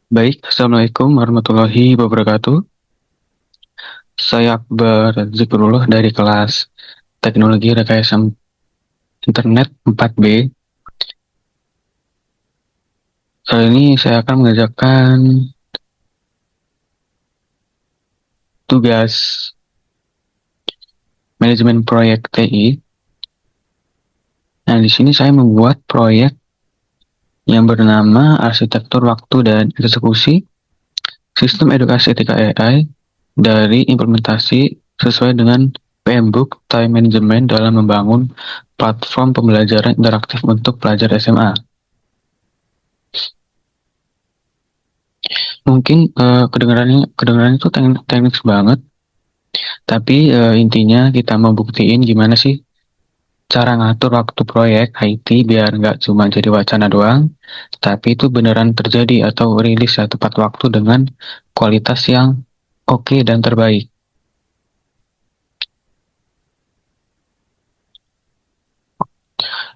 Baik, Assalamualaikum warahmatullahi wabarakatuh. Saya Akbar Zikrullah dari kelas Teknologi Rekayasa Internet 4B. Kali ini saya akan mengerjakan tugas manajemen proyek TI. Nah, di sini saya membuat proyek yang bernama Arsitektur Waktu dan Eksekusi Sistem Edukasi Etika AI dari implementasi sesuai dengan PMBOK Time Management dalam membangun platform pembelajaran interaktif untuk pelajar SMA. Mungkin kedengarannya itu teknis banget, tapi intinya kita mau buktiin gimana sih cara ngatur waktu proyek IT biar nggak cuma jadi wacana doang, tapi itu beneran terjadi atau rilis ya tepat waktu dengan kualitas yang oke dan terbaik.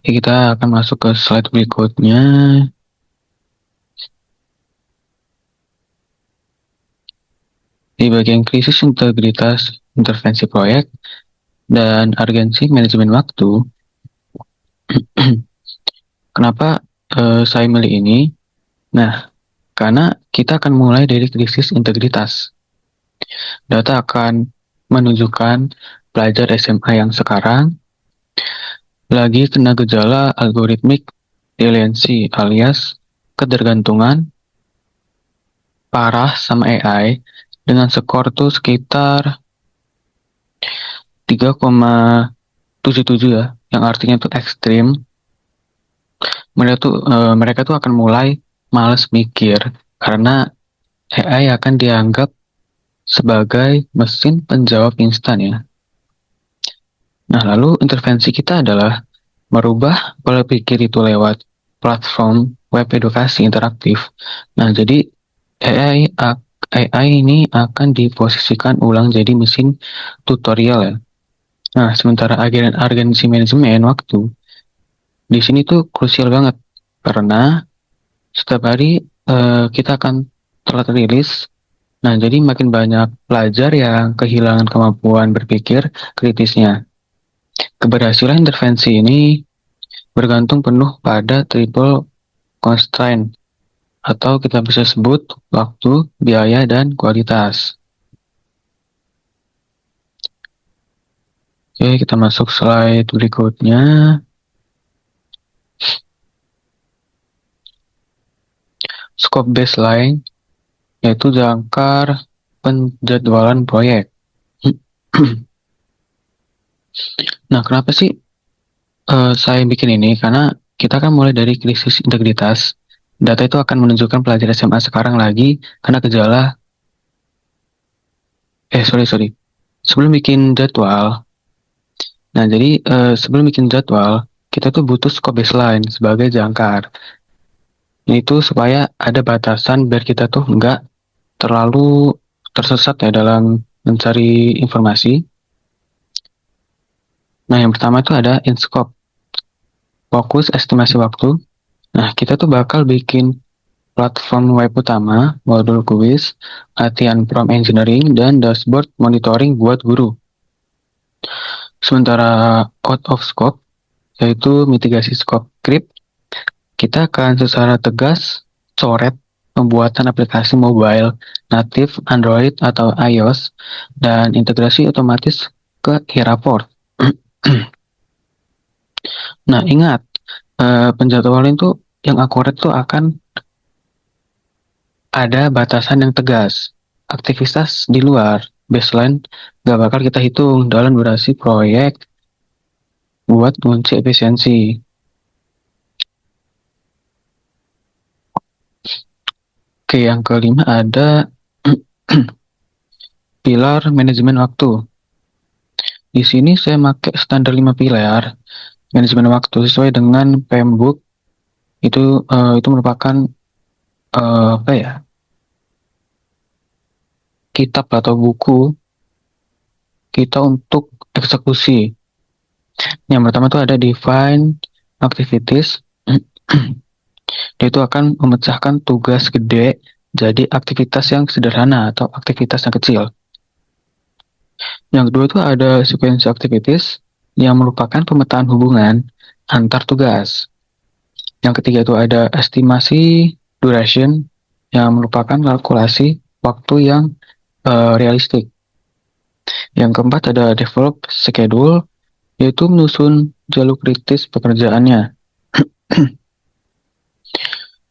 Oke, kita akan masuk ke slide berikutnya. Di bagian krisis integritas intervensi proyek dan urgensi manajemen waktu, kenapa saya milih ini? Nah, karena kita akan mulai dari krisis integritas. Data akan menunjukkan pelajar SMA yang sekarang lagi kena gejala algoritmik reliancy alias ketergantungan parah sama AI dengan skor tuh sekitar 3,77 ya, yang artinya tuh ekstrim. Mereka tuh akan mulai males mikir karena AI akan dianggap sebagai mesin penjawab instan ya. Nah, lalu intervensi kita adalah merubah pola pikir itu lewat platform web edukasi interaktif. Nah, jadi AI ini akan diposisikan ulang jadi mesin tutorial ya. Nah, sementara agensi manajemen waktu di sini tuh krusial banget karena setiap hari kita akan telat rilis. Nah, jadi makin banyak pelajar yang kehilangan kemampuan berpikir kritisnya. Keberhasilan intervensi ini bergantung penuh pada triple constraint atau kita bisa sebut waktu, biaya, dan kualitas. Oke, kita masuk slide berikutnya. Scope baseline yaitu jangkar penjadwalan proyek. Nah, kenapa sih saya bikin ini? Karena kita kan mulai dari krisis integritas. Data itu akan menunjukkan pelajar SMA sekarang lagi kena gejala. Sorry. Sebelum bikin jadwal, nah jadi sebelum bikin jadwal, kita tuh butuh scope baseline sebagai jangkar. Itu supaya ada batasan biar kita tuh nggak terlalu tersesat ya dalam mencari informasi. Nah, yang pertama itu ada in scope, fokus estimasi waktu. Nah, kita tuh bakal bikin platform web utama, modul kuis, latihan prompt engineering, dan dashboard monitoring buat guru. Sementara out of scope, yaitu mitigasi scope creep, kita akan secara tegas coret pembuatan aplikasi mobile natif Android atau iOS dan integrasi otomatis ke e-rapport. Nah, ingat, penjadwalan itu yang akurat itu akan ada batasan yang tegas. Aktivitas di luar baseline nggak bakal kita hitung dalam durasi proyek buat kunci efisiensi. Oke, yang kelima ada pilar manajemen waktu. Di sini saya pakai standar 5 pilar manajemen waktu sesuai dengan PMBOK. Itu merupakan apa ya? Kitab atau buku kita untuk eksekusi. Yang pertama itu ada define activities. Dia itu akan memecahkan tugas gede jadi aktivitas yang sederhana atau aktivitas yang kecil. Yang kedua itu ada sequence activities yang merupakan pemetaan hubungan antar tugas. Yang ketiga itu ada estimasi duration yang merupakan kalkulasi waktu yang realistik. Yang keempat ada develop schedule yaitu menyusun jalur kritis pekerjaannya.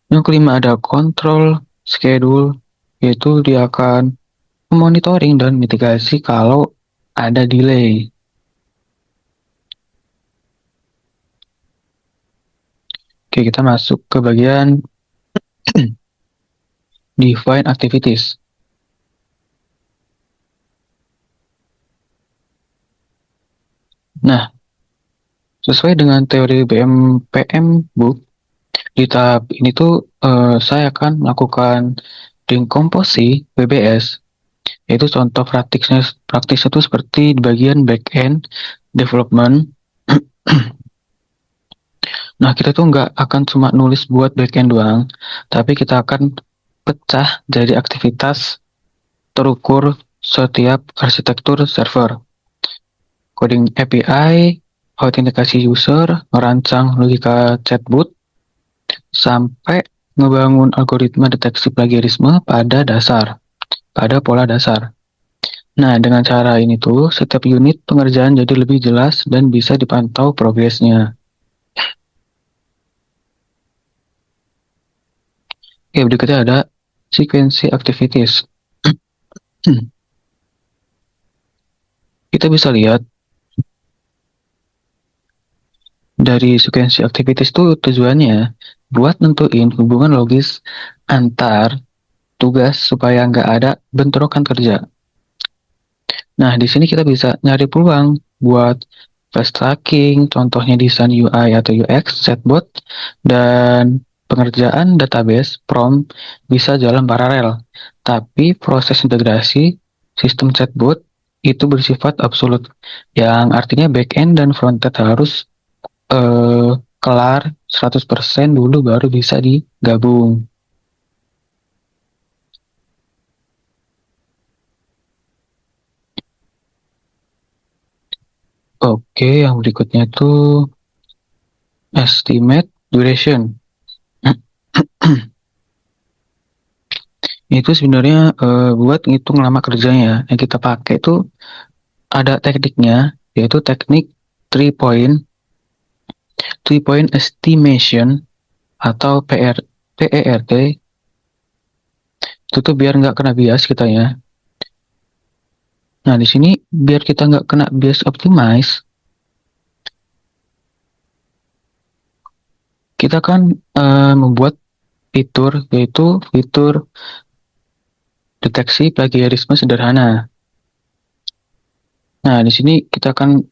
Yang kelima ada control schedule yaitu dia akan memonitoring dan mitigasi kalau ada delay. Oke, kita masuk ke bagian define activities. Nah, sesuai dengan teori BMPM Book, di tahap ini tuh saya akan melakukan dekomposisi BBS, yaitu contoh praktisnya itu seperti di bagian back-end development. Nah, kita tuh nggak akan cuma nulis buat back-end doang, tapi kita akan pecah jadi aktivitas terukur setiap arsitektur server. Coding API, autentikasi user, merancang logika chatbot, sampai ngebangun algoritma deteksi plagiarisme pada pola dasar. Nah, dengan cara ini tuh, setiap unit pengerjaan jadi lebih jelas dan bisa dipantau progresnya. Oke, berikutnya ada sequence activities. Kita bisa lihat dari sequence activities itu tujuannya buat nentuin hubungan logis antar tugas supaya nggak ada bentrokan kerja. Nah, di sini kita bisa nyari peluang buat fast tracking, contohnya desain UI atau UX, chatbot, dan pengerjaan database prompt bisa jalan paralel. Tapi proses integrasi sistem chatbot itu bersifat absolut, yang artinya backend dan frontend harus kelar 100% dulu baru bisa digabung. Oke, yang berikutnya tuh estimate duration. Itu sebenarnya buat ngitung lama kerjanya. Yang kita pakai itu ada tekniknya, yaitu teknik 3 point estimation atau PERT. Itu tuh biar nggak kena bias kita ya. Nah, di sini biar kita nggak kena bias optimize, kita kan membuat fitur, yaitu fitur deteksi plagiarisme sederhana. Nah, di sini kita akan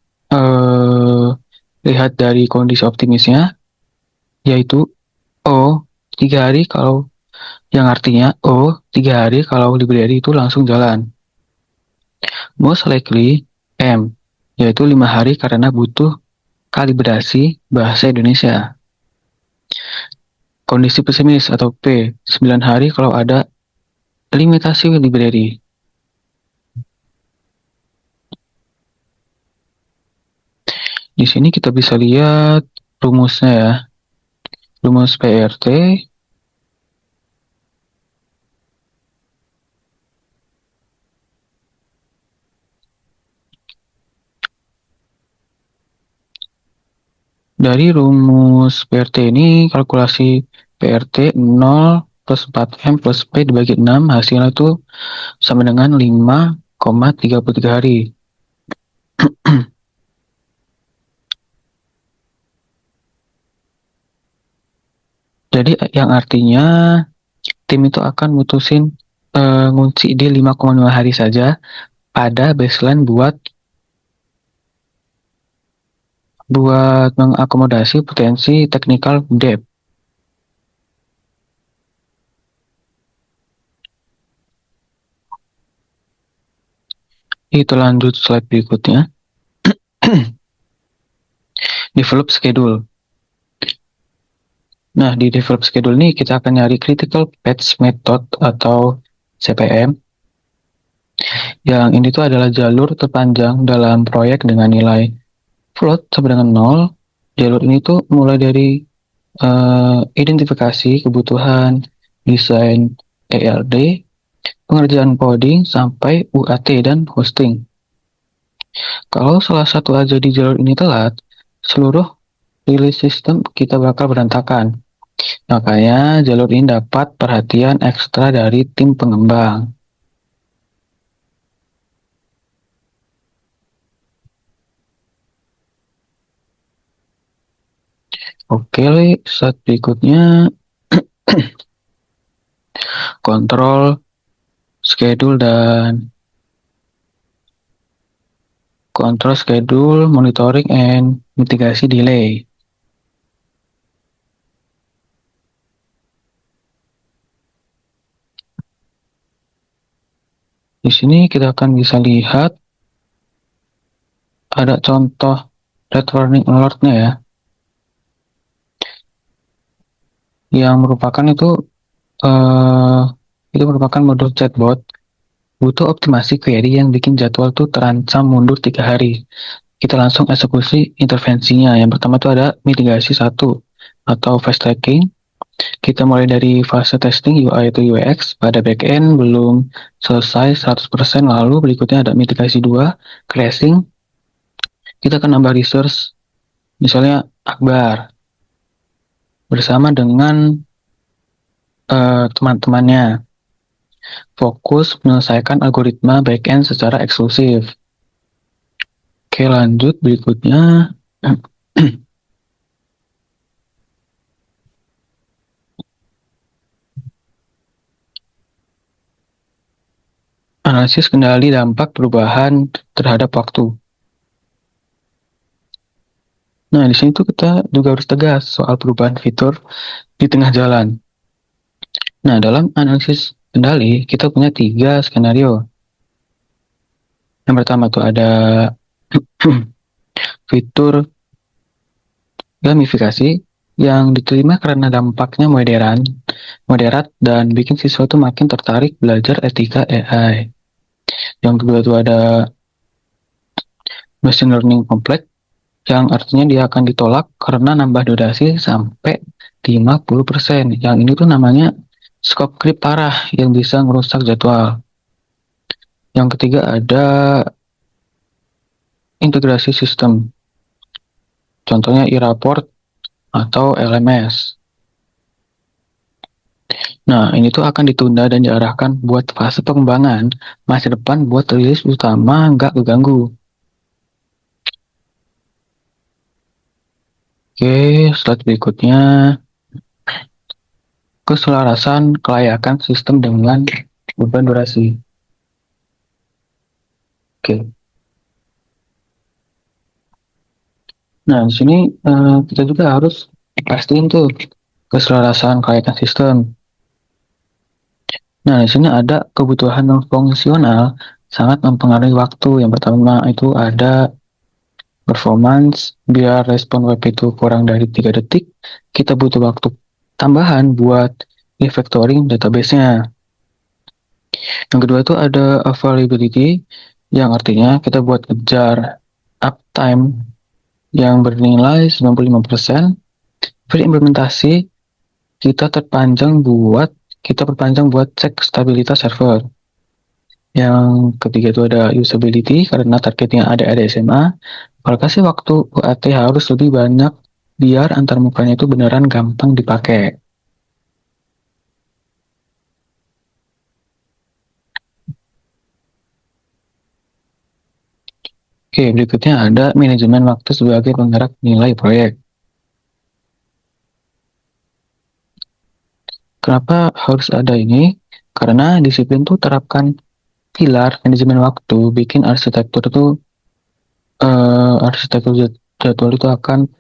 lihat dari kondisi optimisnya, yaitu O 3 hari kalau yang artinya O 3 hari kalau library itu langsung jalan. Most likely M, yaitu 5 hari karena butuh kalibrasi bahasa Indonesia. Kondisi pesimis atau P, 9 hari kalau ada limitasi library. Di sini kita bisa lihat rumusnya ya. Rumus PRT dari rumus PRT ini kalkulasi PRT 0 plus 4M plus P dibagi 6 hasilnya itu sama dengan 5,33 hari. Jadi yang artinya tim itu akan mutusin ngunci di 5,5 hari saja pada baseline buat mengakomodasi potensi technical debt. Itu lanjut slide berikutnya. Develop schedule. Nah, di develop schedule ini kita akan nyari critical path method atau CPM. Yang ini tuh adalah jalur terpanjang dalam proyek dengan nilai float sama dengan 0. Jalur ini tuh mulai dari identifikasi kebutuhan, desain ERD, pengerjaan coding, sampai UAT dan hosting. Kalau salah satu aja di jalur ini telat, seluruh release system kita bakal berantakan. Makanya jalur ini dapat perhatian ekstra dari tim pengembang. Oke, slide berikutnya kontrol schedule dan control schedule, monitoring, and mitigasi delay. Di sini kita akan bisa lihat ada contoh red warning alert-nya ya, yang merupakan itu merupakan modul chatbot butuh optimasi query yang bikin jadwal tuh terancam mundur 3 hari. Kita langsung eksekusi intervensinya. Yang pertama tuh ada mitigasi 1 atau fast tracking. Kita mulai dari fase testing UI atau UX pada backend belum selesai 100%, lalu berikutnya ada mitigasi 2, crashing. Kita akan nambah resource, misalnya Akbar bersama dengan teman-temannya. Fokus menyelesaikan algoritma backend secara eksklusif. Oke, lanjut berikutnya. Analisis kendali dampak perubahan terhadap waktu. Nah, di sini tuh kita juga harus tegas soal perubahan fitur di tengah jalan. Nah, dalam analisis kendali, kita punya 3 skenario. Yang pertama tuh ada fitur gamifikasi yang diterima karena dampaknya moderat dan bikin siswa tuh makin tertarik belajar etika AI. Yang kedua tuh ada machine learning complex, yang artinya dia akan ditolak karena nambah durasi sampai 50%. Yang ini tuh namanya scope creep parah yang bisa merusak jadwal. Yang ketiga ada integrasi sistem, contohnya e-report atau LMS. Nah, ini tuh akan ditunda dan diarahkan buat fase pengembangan, masa depan buat rilis utama nggak keganggu. Oke, slide berikutnya. Keselarasan kelayakan sistem dengan beban durasi. Oke. Nah, di sini kita juga harus pastiin tuh keselarasan kelayakan sistem. Nah, di sini ada kebutuhan non fungsional sangat mempengaruhi waktu. Yang pertama itu ada performance. Biar respon web itu kurang dari 3 detik, kita butuh waktu tambahan buat refactoring database-nya. Yang kedua itu ada availability, yang artinya kita buat kejar uptime yang bernilai 95%. Verimplementasi kita perpanjang buat cek stabilitas server. Yang ketiga itu ada usability, karena targetnya ada SMA. Alokasi waktu UAT harus lebih banyak biar antar mukanya itu beneran gampang dipakai. Oke, berikutnya ada manajemen waktu sebagai penggerak nilai proyek. Kenapa harus ada ini? Karena disiplin tuh terapkan pilar manajemen waktu, bikin arsitektur jadwal itu akan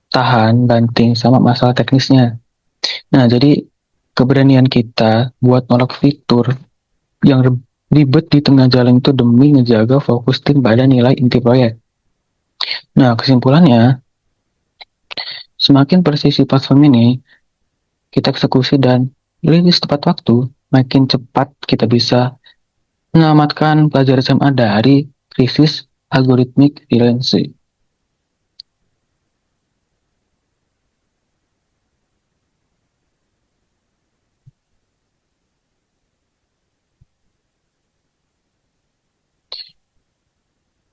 tahan banting sama masalah teknisnya. Nah, jadi keberanian kita buat nolak fitur yang ribet di tengah jalan itu demi ngejaga fokus tim pada nilai inti proyek. Nah, kesimpulannya, semakin presisi platform ini, kita eksekusi dan rilis tepat waktu, makin cepat kita bisa menyelamatkan pelajar SMA dari krisis algoritmik freelance.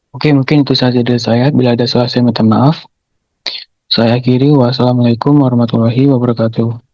Oke, mungkin itu saja dari saya. Bila ada salah, saya minta maaf. Saya akhiri. Wassalamualaikum warahmatullahi wabarakatuh.